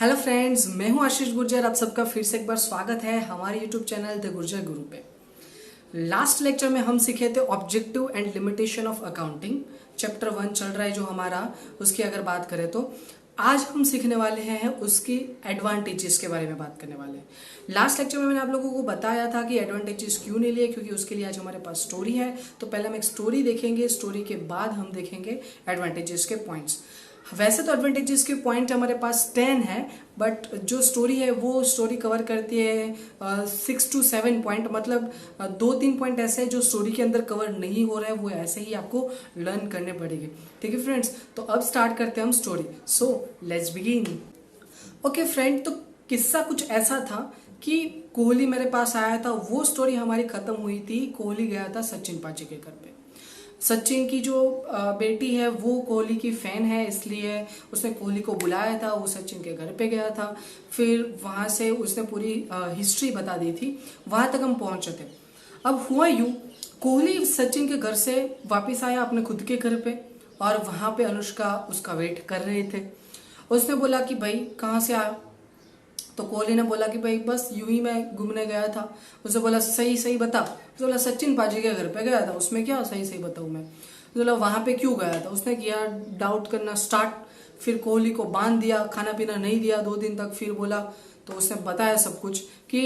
Hello friends, मैं हूं आशीष गुर्जर। आप सबका फिर से एक बार स्वागत है हमारे यूट्यूब चैनल द गुर्जर गुरु पे। लास्ट लेक्चर में हम सीखे थे objective and limitation of accounting. Chapter 1 चल रहा है जो हमारा, उसकी अगर बात करें तो आज हम सीखने वाले हैं उसकी एडवांटेजेस के बारे में बात करने वाले हैं। लास्ट लेक्चर में मैंने आप लोगों को बताया था कि एडवांटेजेस क्यों नहीं लिए, क्योंकि उसके लिए आज हमारे पास स्टोरी है। तो पहले हम एक स्टोरी देखेंगे, स्टोरी के बाद हम देखेंगे एडवांटेजेस के पॉइंट्स। वैसे तो एडवांटेजेस के पॉइंट हमारे पास 10 है, बट जो स्टोरी है वो स्टोरी कवर करती है 6 to 7 पॉइंट। मतलब 2-3 पॉइंट ऐसे हैं जो स्टोरी के अंदर कवर नहीं हो रहा है, वो ऐसे ही आपको लर्न करने पड़ेंगे। ठीक है फ्रेंड्स, तो अब स्टार्ट करते हैं हम story. So let's begin. Okay friend, तो किस्सा कुछ ऐसा था कि कोहली मेरे पास आया था। वो स्टोरी हमारी खत्म हुई थी, कोहली गया था सचिन पाजी के घर पे। सचिन की जो बेटी है वो कोहली की फैन है, इसलिए उसने कोहली को बुलाया था। वो सचिन के घर पे गया था, फिर वहां से उसने पूरी हिस्ट्री बता दी थी। वहां तक हम पहुंचे थे। अब हुआ यूं, कोहली सचिन के घर से वापस आया अपने खुद के घर पे, और वहां पे अनुष्का उसका वेट कर रहे थे। उसने बोला कि भाई कहाँ से आया? तो कोहली ने बोला कि भाई बस यूं ही मैं घूमने गया था। उसे बोला सही सही बता। उसने बोला सचिन पाजी के घर पे गया था। उसमें क्या सही सही बताऊं मैं? उसने बोला वहां पे क्यों गया था? उसने किया डाउट करना स्टार्ट। फिर कोहली को बांध दिया, खाना पीना नहीं दिया 2 दिन तक। फिर बोला, तो उसने बताया सब कुछ कि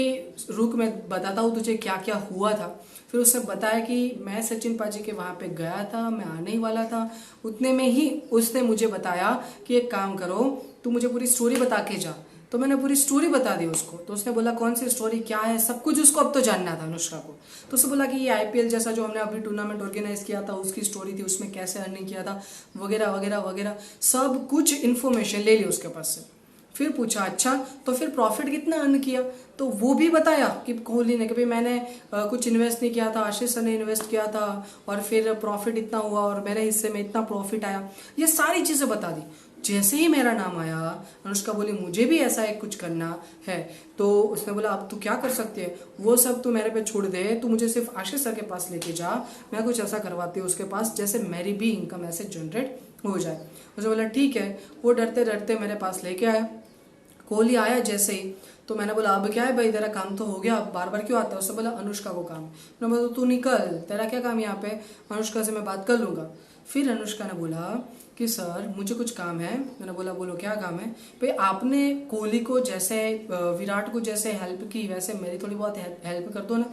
रुक मैं बताता हूँ तुझे क्या क्या हुआ था। फिर उसने बताया कि मैं सचिन पाजी के वहां पे गया था, मैं आने ही वाला था। उतने में ही उसने मुझे बताया कि एक काम करो, तू मुझे पूरी स्टोरी बता के जा। तो मैंने पूरी स्टोरी बता दी उसको। तो उसने बोला कौन सी स्टोरी, क्या है, सब कुछ उसको अब तो जानना था अनुष्का को। तो उसने बोला कि ये आईपीएल जैसा जो हमने अभी टूर्नामेंट ऑर्गेनाइज किया था उसकी स्टोरी थी, उसमें कैसे अर्निंग किया था वगैरह वगैरह वगैरह, सब कुछ इन्फॉर्मेशन ले ली उसके पास से। फिर पूछा अच्छा तो फिर प्रॉफिट कितना अर्न किया? तो वो भी बताया कि कोहली ने कि भाई मैंने कुछ इन्वेस्ट नहीं किया था, आशीष सर ने इन्वेस्ट किया था, और फिर प्रॉफिट इतना हुआ और मेरे हिस्से में इतना प्रॉफिट आया। ये सारी चीजें बता दी। जैसे ही मेरा नाम आया, अनुष्का बोली मुझे भी ऐसा एक कुछ करना है। तो उसने बोला अब तू क्या कर सकती है, वो सब तू मेरे पे छोड़ दे, तू मुझे सिर्फ आशीष सर के पास लेके जा, मैं कुछ ऐसा करवाती हूँ उसके पास जैसे मेरी भी इनकम ऐसे जनरेट हो जाए। उसने बोला ठीक है। वो डरते डरते मेरे पास लेके आया। कोहली आया जैसे ही, तो मैंने बोला अब क्या है भाई, तेरा काम तो हो गया, बार बार क्यों आता है? उसने बोला अनुष्का को काम। मैंने बोला तू निकल, तेरा क्या काम यहाँ पे, अनुष्का से मैं बात कर लूंगा। फिर अनुष्का ने बोला कि सर मुझे कुछ काम है। मैंने बोला बोलो क्या काम है? भाई आपने कोहली को जैसे विराट को जैसे हेल्प की वैसे मेरी थोड़ी बहुत हेल्प कर दो ना।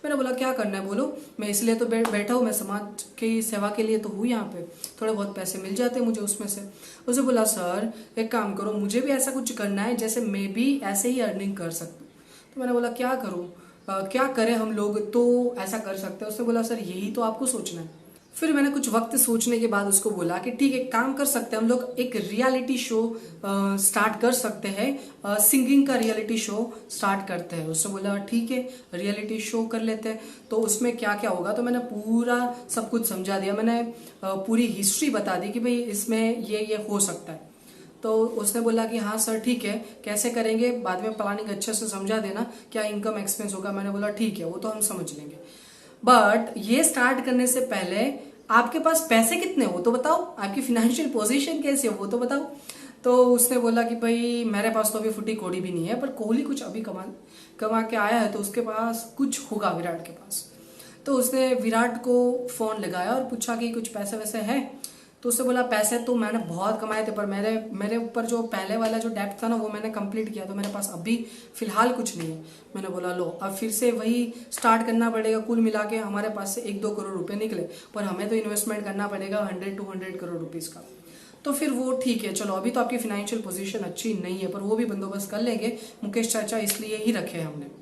मैंने बोला क्या करना है बोलो, मैं इसलिए तो बैठा हूँ, मैं समाज की सेवा के लिए तो हूँ यहाँ पे, थोड़े बहुत पैसे मिल जाते हैं मुझे उसमें से। उसे बोला सर एक काम करो, मुझे भी ऐसा कुछ करना है जैसे मैं भी ऐसे ही अर्निंग कर सकूँ। तो मैंने बोला क्या करूँ, क्या करें हम लोग तो ऐसा कर सकते हैं? उसने बोला सर यही तो आपको सोचना है। फिर मैंने कुछ वक्त सोचने के बाद उसको बोला कि ठीक है काम कर सकते हैं हम लोग, एक रियलिटी शो स्टार्ट कर सकते हैं, सिंगिंग का रियलिटी शो स्टार्ट करते हैं। उसने बोला ठीक है रियलिटी शो कर लेते हैं। तो उसमें क्या क्या होगा, तो मैंने पूरा सब कुछ समझा दिया। मैंने पूरी हिस्ट्री बता दी कि भाई इसमें ये हो सकता है। तो उसने बोला कि हाँ सर ठीक है, कैसे करेंगे बाद में प्लानिंग अच्छे से समझा देना, क्या इनकम एक्सपेंस होगा। मैंने बोला ठीक है वो तो हम समझ लेंगे, बट ये स्टार्ट करने से पहले आपके पास पैसे कितने हो तो बताओ, आपकी फाइनेंशियल पोजीशन कैसी हो वो तो बताओ। तो उसने बोला कि भाई मेरे पास तो अभी फुटी कोड़ी भी नहीं है, पर कोहली कुछ अभी कमा के आया है तो उसके पास कुछ होगा विराट के पास। तो उसने विराट को फोन लगाया और पूछा कि कुछ पैसे वैसे है? तो उससे बोला पैसे तो मैंने बहुत कमाए थे, पर मेरे ऊपर जो पहले वाला जो डेप्ट था ना वो मैंने कंप्लीट किया, तो मेरे पास अभी फिलहाल कुछ नहीं है। मैंने बोला लो अब फिर से वही स्टार्ट करना पड़ेगा। कुल मिला के हमारे पास से 1-2 करोड़ रुपए निकले, पर हमें तो इन्वेस्टमेंट करना पड़ेगा 100-200 करोड़ रुपीज का। तो फिर वो ठीक है चलो, अभी तो आपकी फाइनेंशियल पोजीशन अच्छी नहीं है, पर वो भी बंदोबस्त कर लेंगे, मुकेश चाचा इसलिए ही रखे हमने।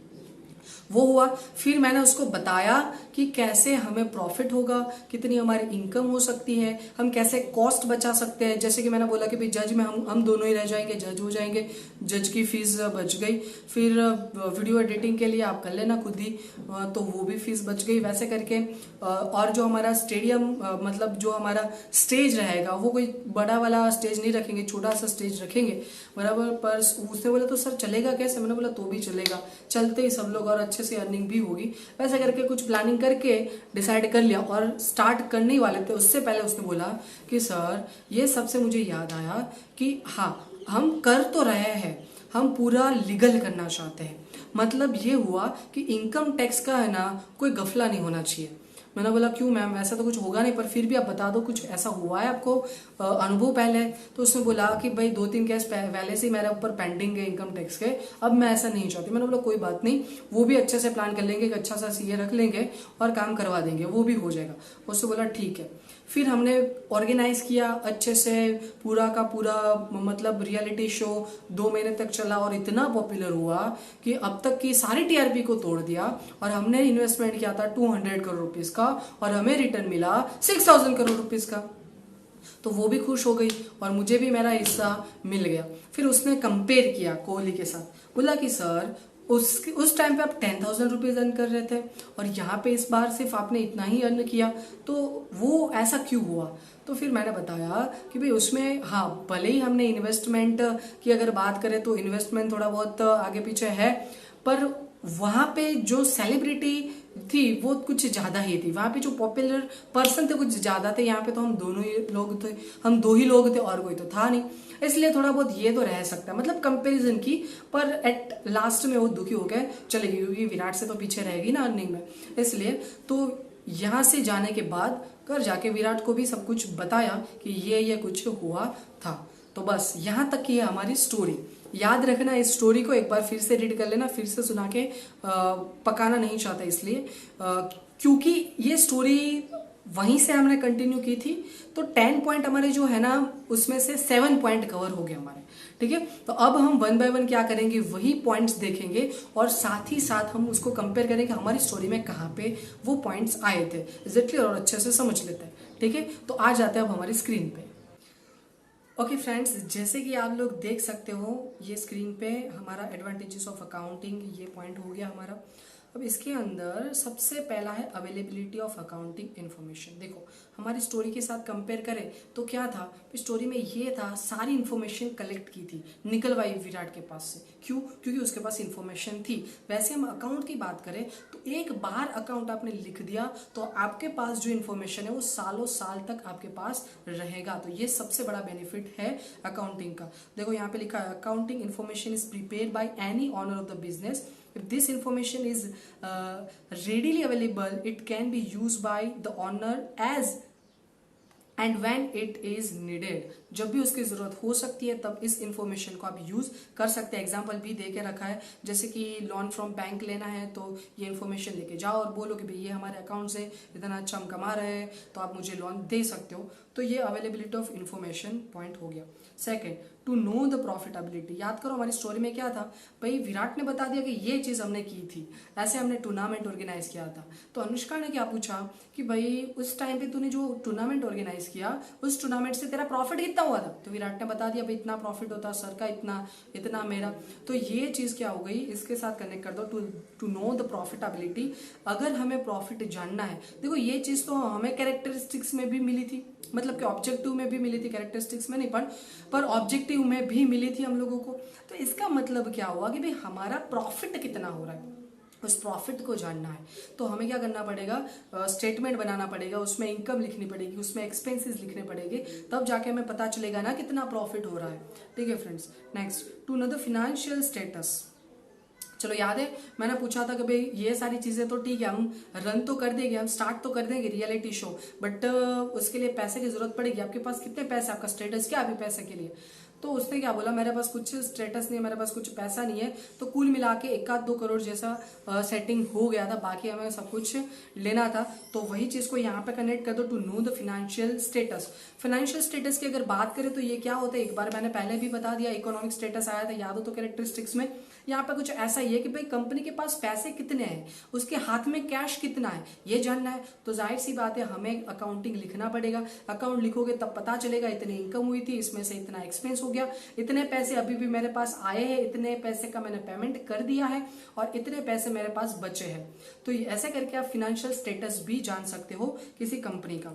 वो हुआ। फिर मैंने उसको बताया कि कैसे हमें प्रॉफिट होगा, कितनी हमारी इनकम हो सकती है, हम कैसे कॉस्ट बचा सकते हैं। जैसे कि मैंने बोला कि भाई जज में हम दोनों ही रह जाएंगे, जज हो जाएंगे, जज की फीस बच गई। फिर वीडियो एडिटिंग के लिए आप कर लेना खुद ही, तो वो भी फीस बच गई। वैसे करके और जो हमारा स्टेडियम मतलब जो हमारा स्टेज रहेगा वो कोई बड़ा वाला स्टेज नहीं रखेंगे, छोटा सा स्टेज रखेंगे बराबर। पर उसने बोला तो सर चलेगा कैसे? मैंने बोला तो भी चलेगा, चलते ही सब लोग और अच्छे से अर्निंग भी होगी। वैसे करके कुछ प्लानिंग करके डिसाइड कर लिया और स्टार्ट करने ही वाले थे। उससे पहले उसने बोला कि सर ये सबसे मुझे याद आया कि हाँ हम कर तो रहे हैं, हम पूरा लीगल करना चाहते हैं। मतलब ये हुआ कि इनकम टैक्स का है ना कोई गफला नहीं होना चाहिए। मैंने बोला क्यों मैम, ऐसा तो कुछ होगा नहीं, पर फिर भी आप बता दो कुछ ऐसा हुआ है आपको अनुभव पहले। तो उसने बोला कि भाई 2-3 केस पहले से मेरे ऊपर पेंडिंग है इनकम टैक्स के, अब मैं ऐसा नहीं चाहती। मैंने बोला कोई बात नहीं, वो भी अच्छे से प्लान कर लेंगे, एक अच्छा सा सीए रख लेंगे और काम करवा देंगे, वो भी हो जाएगा। उसने बोला ठीक है। फिर हमने ऑर्गेनाइज किया अच्छे से, पूरा का पूरा मतलब रियलिटी शो 2 महीने तक चला और इतना पॉपुलर हुआ कि अब तक की सारी टीआरपी को तोड़ दिया। और हमने इन्वेस्टमेंट किया था 200 करोड़ रुपीज का और हमें रिटर्न मिला 6000 करोड़ रुपीज का। तो वो भी खुश हो गई और मुझे भी मेरा हिस्सा मिल गया। फिर उसने कंपेयर किया कोहली के साथ, बोला कि सर उस टाइम पे आप 10,000 रुपीज अर्न कर रहे थे और यहाँ पे इस बार सिर्फ आपने इतना ही अर्न किया, तो वो ऐसा क्यों हुआ। तो फिर मैंने बताया कि भाई उसमें हाँ भले ही हमने इन्वेस्टमेंट की अगर बात करें तो इन्वेस्टमेंट थोड़ा बहुत आगे पीछे है, पर वहां पे जो सेलिब्रिटी थी वो कुछ ज्यादा ही थी, वहां पे जो पॉपुलर पर्सन थे कुछ ज्यादा थे। यहाँ पे तो हम दोनों ही लोग थे, हम 2 ही लोग थे और कोई तो था नहीं, इसलिए थोड़ा बहुत ये तो रह सकता है मतलब कंपैरिजन की। पर एट लास्ट में वो दुखी हो गए चलेगी, क्योंकि विराट से तो पीछे रहेगी ना अर्निंग में, इसलिए। तो यहाँ से जाने के बाद घर जाके विराट को भी सब कुछ बताया कि ये कुछ हुआ था। तो बस यहाँ तक की है हमारी स्टोरी। याद रखना, इस स्टोरी को एक बार फिर से रीड कर लेना, फिर से सुना के पकाना नहीं चाहता, इसलिए क्योंकि ये स्टोरी वहीं से हमने कंटिन्यू की थी। तो 10 पॉइंट हमारे जो है ना उसमें से 7 पॉइंट कवर हो गए हमारे, ठीक है। तो अब हम 1 बाय 1 क्या करेंगे, वही पॉइंट्स देखेंगे और साथ ही साथ हम उसको कंपेयर करेंगे हमारी स्टोरी में कहाँ पे वो पॉइंट्स आए थे एग्जैक्टली, और अच्छे से समझ लेते हैं, ठीक है। तो आ जाते हैं अब हमारी स्क्रीन पे। ओके फ्रेंड्स, जैसे कि आप लोग देख सकते हो ये स्क्रीन पे हमारा एडवांटेजेस ऑफ अकाउंटिंग ये पॉइंट हो गया हमारा। अब इसके अंदर सबसे पहला है अवेलेबिलिटी ऑफ अकाउंटिंग इन्फॉर्मेशन। देखो हमारी स्टोरी के साथ कंपेयर करें तो क्या था, स्टोरी में ये था सारी इन्फॉर्मेशन कलेक्ट की थी, निकलवाई विराट के पास से। क्यों? क्योंकि उसके पास इन्फॉर्मेशन थी। वैसे हम अकाउंट की बात करें तो एक बार अकाउंट आपने लिख दिया तो आपके पास जो इन्फॉर्मेशन है वो सालों साल तक आपके पास रहेगा। तो ये सबसे बड़ा बेनिफिट है अकाउंटिंग का। देखो यहाँ पे लिखा है accounting information is prepared by any owner of the business. If this information is readily available, it can be used by the owner as and when it is needed. जब भी उसकी जरूरत हो सकती है तब इस इंफॉर्मेशन को आप यूज कर सकते हैं। एग्जाम्पल भी दे के रखा है, जैसे कि लोन फ्रॉम बैंक लेना है तो ये इन्फॉर्मेशन लेके जाओ और बोलो कि भाई ये हमारे अकाउंट से इतना अच्छा हम कमा रहे हैं तो आप मुझे लोन दे सकते हो। तो ये अवेलेबिलिटी ऑफ इन्फॉर्मेशन पॉइंट हो गया। Second, to know the profitability. याद करो हमारी स्टोरी में क्या था, भाई विराट ने बता दिया कि ये चीज हमने की थी, ऐसे हमने टूर्नामेंट ऑर्गेनाइज किया था। तो अनुष्का ने क्या पूछा कि भाई उस टाइम पे तूने जो टूर्नामेंट ऑर्गेनाइज किया उस टूर्नामेंट से तेरा प्रॉफिट कितना हुआ था। तो विराट ने बता दिया भाई इतना प्रॉफिट होता, सर का इतना, इतना मेरा। तो ये चीज क्या हो गई, इसके साथ कनेक्ट कर दो, टू नो द प्रॉफिटेबिलिटी। अगर हमें प्रॉफिट जानना है, देखो ये चीज तो हमें कैरेक्टरिस्टिक्स में भी मिली थी, मतलब कि ऑब्जेक्टिव में भी मिली थी, कैरेक्टरिस्टिक्स में नहीं पर ऑब्जेक्टिव में भी मिली थी हम लोगों को। तो इसका मतलब क्या हुआ कि भाई हमारा प्रॉफिट कितना हो रहा है, उस प्रॉफिट को जानना है तो हमें क्या करना पड़ेगा, स्टेटमेंट बनाना पड़ेगा, उसमें इनकम लिखनी पड़ेगी, उसमें एक्सपेंसेस लिखने पड़ेंगे, तब जाके हमें पता चलेगा ना कितना प्रॉफिट हो रहा है। ठीक है friends. Next, to know the financial status. चलो याद है मैंने पूछा था कि भाई ये सारी चीजें तो ठीक है, हम रन तो कर देंगे, हम स्टार्ट तो कर देंगे रियलिटी शो, बट उसके लिए पैसे की जरूरत पड़ेगी। आपके पास कितने पैसे, आपका स्टेटस क्या है अभी पैसे के लिए। तो उसने क्या बोला, मेरे पास कुछ स्टेटस नहीं है, मेरे पास कुछ पैसा नहीं है। तो कुल मिला के 1-2 करोड़ जैसा सेटिंग हो गया था, बाकी हमें सब कुछ लेना था। तो वही चीज को यहाँ पे कनेक्ट कर दो, to know the financial status. Financial status की अगर बात करें तो ये क्या होता है, एक बार मैंने पहले भी बता दिया, इकोनॉमिक स्टेटस आया था याद हो तो कैरेक्टरिस्टिक्स में। यहाँ पे कुछ ऐसा ही है कि भाई कंपनी के पास पैसे कितने हैं, उसके हाथ में कैश कितना है, ये जानना है। तो जाहिर सी बात है हमें अकाउंटिंग लिखना पड़ेगा। अकाउंट लिखोगे तब पता चलेगा इतनी इनकम हुई थी, इसमें से इतना एक्सपेंस हो गया, इतने पैसे अभी भी मेरे पास आए हैं, इतने पैसे का मैंने पेमेंट कर दिया है और इतने पैसे मेरे पास बचे हैं। तो ऐसे करके आप फाइनेंशियल स्टेटस भी जान सकते हो किसी कंपनी का,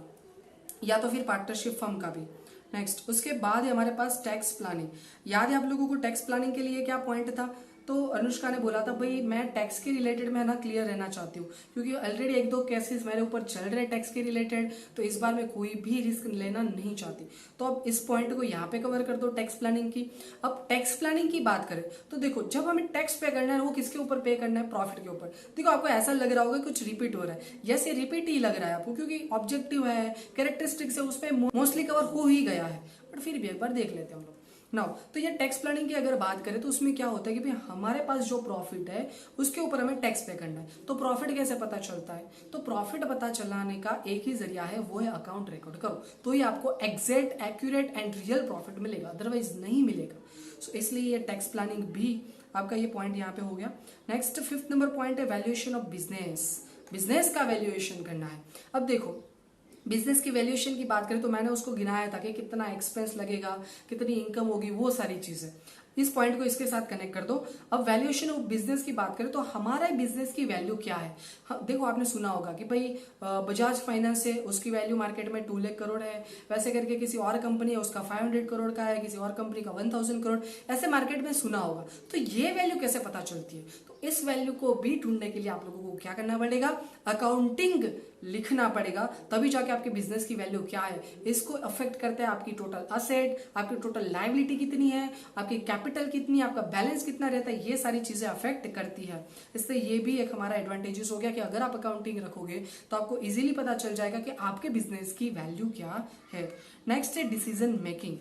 या तो फिर पार्टनरशिप फर्म का भी। नेक्स्ट, उसके बाद है हमारे पास टैक्स प्लानिंग। याद है आप लोगों को टैक्स प्लानिंग के लिए क्या पॉइंट था, तो अनुष्का ने बोला था भाई मैं टैक्स के रिलेटेड में ना क्लियर रहना चाहती हूँ, क्योंकि ऑलरेडी एक दो केसेस मेरे ऊपर चल रहे हैं टैक्स के रिलेटेड, तो इस बार मैं कोई भी रिस्क लेना नहीं चाहती। तो अब इस पॉइंट को यहाँ पे कवर कर दो टैक्स प्लानिंग की। अब टैक्स प्लानिंग की बात करें तो देखो, जब हमें टैक्स पे करना है वो किसके ऊपर पे करना है, प्रॉफिट के ऊपर। देखो आपको ऐसा लग रहा होगा कुछ रिपीट हो रहा है, यस ये रिपीट ही लग रहा है आपको, क्योंकि ऑब्जेक्टिव है, कैरेक्टरिस्टिक्स है, उस पर मोस्टली कवर हो ही गया है, बट फिर भी एक बार देख लेते हैं हम लोग नाउ। तो ये टैक्स प्लानिंग की अगर बात करें तो उसमें क्या होता है कि भाई हमारे पास जो प्रॉफिट है उसके ऊपर हमें टैक्स पे करना है। तो प्रॉफिट कैसे पता चलता है, तो प्रॉफिट पता चलाने का एक ही जरिया है, वो है अकाउंट रिकॉर्ड करो, तो ये आपको exact, accurate and real profit मिलेगा, अदरवाइज नहीं मिलेगा। सो इसलिए ये टैक्स प्लानिंग भी आपका ये पॉइंट यहाँ पे हो गया। नेक्स्ट 5th नंबर पॉइंट है वैल्यूएशन ऑफ बिजनेस। बिजनेस का वैल्यूएशन करना है। अब देखो बिजनेस की वैल्यूएशन की बात करें तो मैंने उसको गिनाया था कि कितना एक्सपेंस लगेगा, कितनी इनकम होगी, वो सारी चीजें। इस पॉइंट को इसके साथ कनेक्ट कर दो। अब वैल्यूएशन ऑफ बिजनेस की बात करें तो हमारा बिजनेस की वैल्यू क्या है। देखो आपने सुना होगा कि भाई बजाज फाइनेंस है, उसकी वैल्यू मार्केट में 2 लाख करोड़ है, वैसे करके किसी और कंपनी है उसका 500 करोड़ का है, किसी और कंपनी का 1000 करोड़, ऐसे मार्केट में सुना होगा। तो ये वैल्यू कैसे पता चलती है, तो इस वैल्यू को भी ढूंढने के लिए आप लोगों को क्या करना पड़ेगा, अकाउंटिंग लिखना पड़ेगा, तभी जाके आपके बिजनेस की वैल्यू क्या है। इसको अफेक्ट करता है आपकी टोटल असेट, आपकी टोटल लायबिलिटी कितनी है, आपकी कैपिटल कितनी है, आपका बैलेंस कितना रहता है, ये सारी चीजें अफेक्ट करती है। इससे ये भी एक हमारा एडवांटेजेस हो गया कि अगर आप अकाउंटिंग रखोगे तो आपको इजीली पता चल जाएगा कि आपके बिजनेस की वैल्यू क्या है। नेक्स्ट है डिसीजन मेकिंग।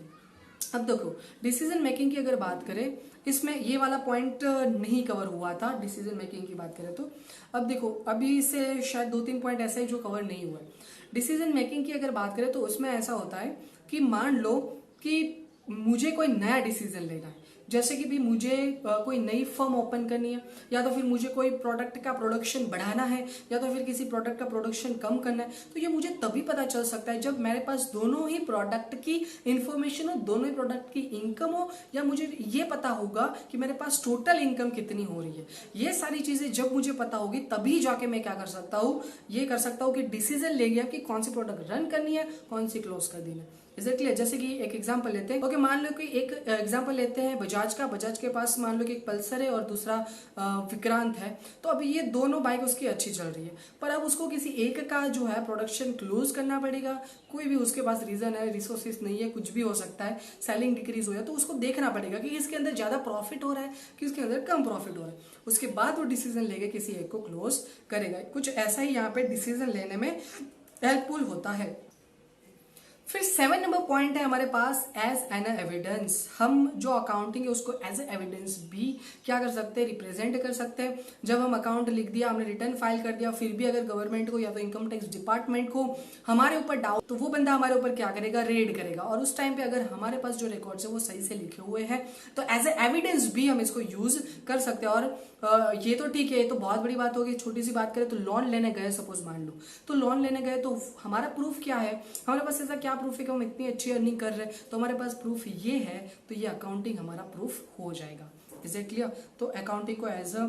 अब देखो डिसीजन मेकिंग की अगर बात करें, इसमें ये वाला पॉइंट नहीं कवर हुआ था डिसीजन मेकिंग की बात करें तो। अब देखो अभी से शायद 2-3 पॉइंट ऐसे हैं जो कवर नहीं हुआ है। डिसीजन मेकिंग की अगर बात करें तो उसमें ऐसा होता है कि मान लो कि मुझे कोई नया डिसीजन लेना है, जैसे कि भी मुझे कोई नई फर्म ओपन करनी है, या तो फिर मुझे कोई प्रोडक्ट का प्रोडक्शन बढ़ाना है, या तो फिर किसी प्रोडक्ट का प्रोडक्शन कम करना है। तो ये मुझे तभी पता चल सकता है जब मेरे पास दोनों ही प्रोडक्ट की इंफॉर्मेशन हो, दोनों ही प्रोडक्ट की इनकम हो, या मुझे ये पता होगा कि मेरे पास टोटल इनकम कितनी हो रही है। ये सारी चीजें जब मुझे पता होगी तभी जाके मैं क्या कर सकता हूँ, ये कर सकता हूँ कि डिसीजन ले गया कि कौन सी प्रोडक्ट रन करनी है, कौन सी क्लोज कर देनी है। क्लियर। जैसे कि एक एग्जांपल लेते हैं, ओके मान लो कि एक एग्जांपल लेते हैं बजाज का। बजाज के पास मान लो कि एक पल्सर है और दूसरा विक्रांत है। तो अभी ये दोनों बाइक उसकी अच्छी चल रही है, पर अब उसको किसी एक का जो है प्रोडक्शन क्लोज करना पड़ेगा। कोई भी उसके पास रीजन है, रिसोर्सेस नहीं है, कुछ भी हो सकता है, सेलिंग डिक्रीज हो जाए, तो उसको देखना पड़ेगा कि इसके अंदर ज्यादा प्रॉफिट हो रहा है कि उसके अंदर कम प्रॉफिट हो रहा है। उसके बाद वो डिसीजन लेके किसी एक को क्लोज करेगा। कुछ ऐसा ही यहाँ पे डिसीजन लेने में हेल्पफुल होता है। फिर 7 नंबर पॉइंट है हमारे पास एज एन एविडेंस। हम जो अकाउंटिंग है उसको एज एविडेंस भी क्या कर सकते हैं, रिप्रेजेंट कर सकते हैं। जब हम अकाउंट लिख दिया, हमने रिटर्न फाइल कर दिया, फिर भी अगर गवर्नमेंट को या तो इनकम टैक्स डिपार्टमेंट को हमारे ऊपर डाउट, तो वो बंदा हमारे ऊपर क्या करेगा, रेड करेगा। और उस टाइम पे अगर हमारे पास जो रिकॉर्ड्स है वो सही से लिखे हुए हैं तो एज ए एविडेंस भी हम इसको यूज कर सकते हैं। और ये तो ठीक है, ये तो बहुत बड़ी बात होगी। छोटी सी बात करें तो लोन लेने गए, सपोज मान लो, तो लोन लेने गए तो हमारा प्रूफ क्या है, हमारे पास ऐसा क्या प्रूफ है कि हम इतनी अच्छी अर्निंग कर रहे हैं, तो हमारे पास प्रूफ ये है, तो ये अकाउंटिंग हमारा प्रूफ हो जाएगा। Is it clear. तो अकाउंटिंग को एज अ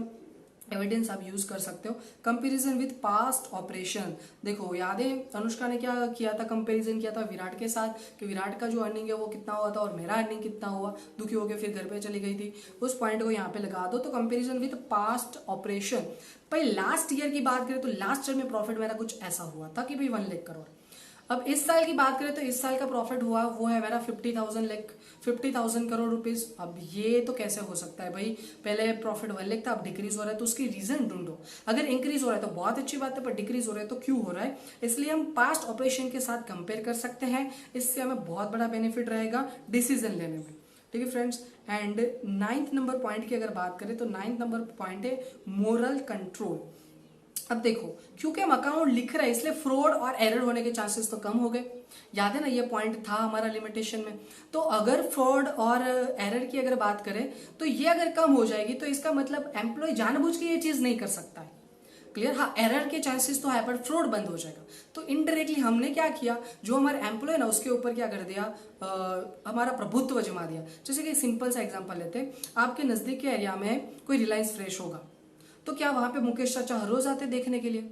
एविडेंस आप यूज कर सकते हो। Comparison with past operation. देखो याद है अनुष्का ने क्या किया था, कंपैरिजन किया था विराट के साथ कि विराट का जो अर्निंग है वो कितना हुआ था और मेरा अर्निंग कितना हुआ। दुखी होकर फिर घर पे चली गई थी। उस पॉइंट को यहाँ पे लगा दो। तो कंपैरिजन विद पास्ट ऑपरेशन। भाई लास्ट ईयर की बात करें तो लास्ट ईयर में प्रॉफिट मेरा कुछ ऐसा हुआ था कि भाई 1 लाख करोड़। अब इस साल की बात करें तो इस साल का प्रॉफिट हुआ वो है मेरा 50,000 करोड़ रुपीस। अब ये तो कैसे हो सकता है भाई, पहले प्रॉफिट 1 लाख था, अब डिक्रीज हो रहा है, तो उसकी रीजन ढूंढो। अगर इंक्रीज हो रहा है तो बहुत अच्छी बात है, पर डिक्रीज हो रहा है तो क्यों हो रहा है। इसलिए हम पास्ट ऑपरेशन के साथ कंपेयर कर सकते हैं, इससे हमें बहुत बड़ा बेनिफिट रहेगा डिसीजन लेने में। ठीक है friends. And 9th number point की अगर बात करें तो 9th नंबर पॉइंट है मोरल कंट्रोल। अब देखो क्योंकि हम अकाउंट लिख रहे हैं इसलिए फ्रॉड और एरर होने के चांसेस तो कम हो गए। याद है ना, ये पॉइंट था हमारा लिमिटेशन में। तो अगर फ्रॉड और एरर की अगर बात करें तो ये अगर कम हो जाएगी तो इसका मतलब एम्प्लॉय जानबूझ के ये चीज नहीं कर सकता है। क्लियर। हाँ एरर के चांसेस तो है पर फ्रॉड बंद हो जाएगा। तो इनडायरेक्टली हमने क्या किया, जो हमारे एम्प्लॉय ना उसके ऊपर क्या कर दिया, हमारा प्रभुत्व जमा दिया। जैसे कि सिंपल सा एग्जांपल लेते हैं, आपके नजदीक के एरिया में कोई रिलायंस फ्रेश होगा, तो क्या वहां पे मुकेश चाचा हर रोज आते देखने के लिए?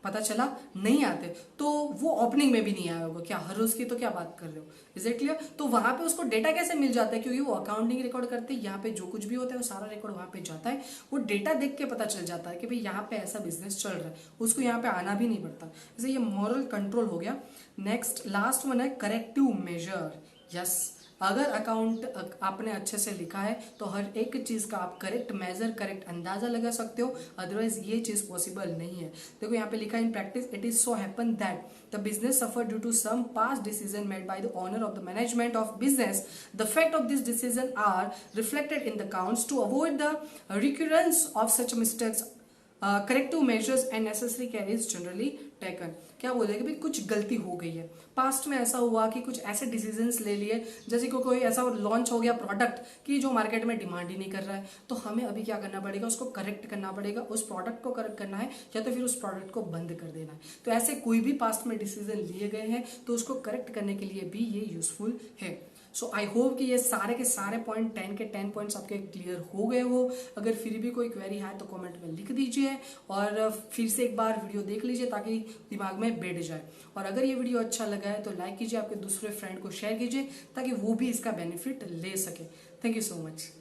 पता चला नहीं आते तो वो ओपनिंग में भी नहीं आया होगा, क्या हर रोज की तो क्या बात कर रहे हो, इज इट क्लियर। तो वहां पे उसको डेटा कैसे मिल जाता है, क्योंकि वो अकाउंटिंग रिकॉर्ड करते हैं, यहाँ पे जो कुछ भी होता है वो सारा रिकॉर्ड वहां पे जाता है, वो डेटा देख के पता चल जाता है कि भाई यहाँ पे ऐसा बिजनेस चल रहा है, उसको यहाँ पे आना भी नहीं पड़ता। जैसे ये मॉरल कंट्रोल हो गया। नेक्स्ट लास्ट वन है करेक्टिव मेजर। यस, अगर अकाउंट आपने अच्छे से लिखा है तो हर एक चीज का आप करेक्ट मेजर, करेक्ट अंदाजा लगा सकते हो, अदरवाइज ये चीज पॉसिबल नहीं है। देखो यहाँ पे लिखा है in practice it is so happen that the business suffer due to some past decision made by the owner of the management of business. The fact of this decision are reflected in the accounts to avoid the recurrence of such mistakes. Corrective measures and necessary care is generally taken. क्या बोले कि भाई कुछ गलती हो गई है, past में ऐसा हुआ कि कुछ ऐसे डिसीजंस ले लिए, जैसे कि कोई ऐसा लॉन्च हो गया प्रोडक्ट कि जो मार्केट में डिमांड ही नहीं कर रहा है, तो हमें अभी क्या करना पड़ेगा, उसको करेक्ट करना पड़ेगा, उस प्रोडक्ट को करेक्ट करना है या तो फिर उस प्रोडक्ट को बंद कर देना है। तो ऐसे कोई भी पास्ट में डिसीजन लिए गए हैं तो उसको करेक्ट करने के लिए भी ये यूजफुल है। सो आई होप कि ये सारे के सारे पॉइंट 10 के 10 पॉइंट्स आपके क्लियर हो गए हो। अगर फिर भी कोई क्वेरी है तो कमेंट में लिख दीजिए और फिर से एक बार वीडियो देख लीजिए ताकि दिमाग में बैठ जाए। और अगर ये वीडियो अच्छा लगा है तो लाइक कीजिए, आपके दूसरे फ्रेंड को शेयर कीजिए ताकि वो भी इसका बेनिफिट ले सके। Thank you so much.